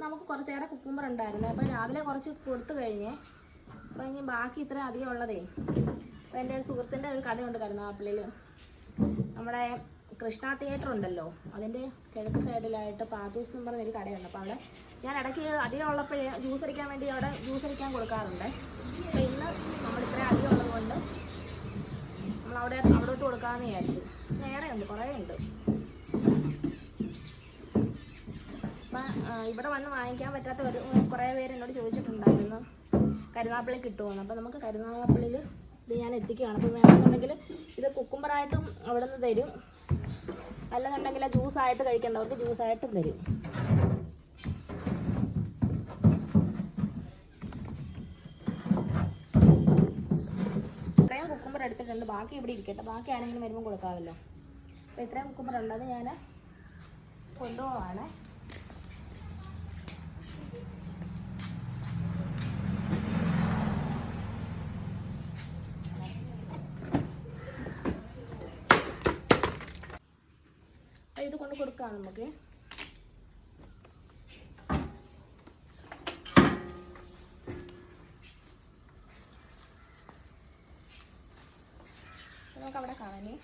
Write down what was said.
നമുക്ക് കുറച്ചേറെ കുക്കുമ്പർ ഉണ്ടായിരുന്നു. അപ്പോൾ രാവിലെ കുറച്ച് കൊടുത്തു കഴിഞ്ഞേ. അപ്പോൾ ഇനി ബാക്കി ഇത്ര അധികം ഉള്ളതേ. അപ്പോൾ എൻ്റെ ഒരു സുഹൃത്തിൻ്റെ ഒരു കടയുണ്ട് കരുനാഗപ്പള്ളിയിൽ. നമ്മുടെ കൃഷ്ണ തിയേറ്റർ ഉണ്ടല്ലോ, അതിൻ്റെ കിഴക്ക് സൈഡിലായിട്ട് പാത്തൂസ് എന്ന് പറഞ്ഞൊരു കടയുണ്ട്. അപ്പോൾ അവിടെ ഞാൻ ഇടയ്ക്ക് അധികം ഉള്ളപ്പോഴേ ജ്യൂസ് അടിക്കാൻ വേണ്ടി അവിടെ ജ്യൂസ് അടിക്കാൻ കൊടുക്കാറുണ്ട്. അപ്പോൾ ഇന്ന് നമ്മളിത്ര അധികം ഉള്ളതുകൊണ്ട് അവിടോട്ട് കൊടുക്കാമെന്ന് വിചാരിച്ചു. നേരെ ഉണ്ട്, കുറേ ഉണ്ട്. അപ്പം ഇവിടെ വന്ന് വാങ്ങിക്കാൻ പറ്റാത്ത കുറേ പേര് എന്നോട് ചോദിച്ചിട്ടുണ്ടായിരുന്നു കരുനാഗപ്പള്ളി കിട്ടുമെന്ന്. അപ്പം നമുക്ക് കരുനാഗപ്പള്ളിയിൽ ഇത് ഞാൻ എത്തിക്കുകയാണ്. അപ്പം വേണമെന്നുണ്ടെങ്കിൽ ഇത് കുക്കുമ്പറായിട്ടും അവിടെ നിന്ന് തരും, അല്ലെന്നുണ്ടെങ്കിൽ ജ്യൂസായിട്ട് കഴിക്കേണ്ടവർക്ക് ജ്യൂസായിട്ടും തരും. ഇത്രയും കുക്കുമ്പർ എടുത്തിട്ടുണ്ട്, ബാക്കി ഇവിടെ ഇരിക്കട്ടെ, ബാക്കി ആരെങ്കിലും വരുമ്പോൾ കൊടുക്കാമല്ലോ. അപ്പോൾ ഇത്രയും കുക്കുമ്പർ ഉണ്ട്, അത് ഞാൻ കൊണ്ടുപോവാണ്. ഇത് കൊണ്ട് കൊടുക്കാം നമുക്ക്. നമുക്ക് അവിടെ കാണാനേ.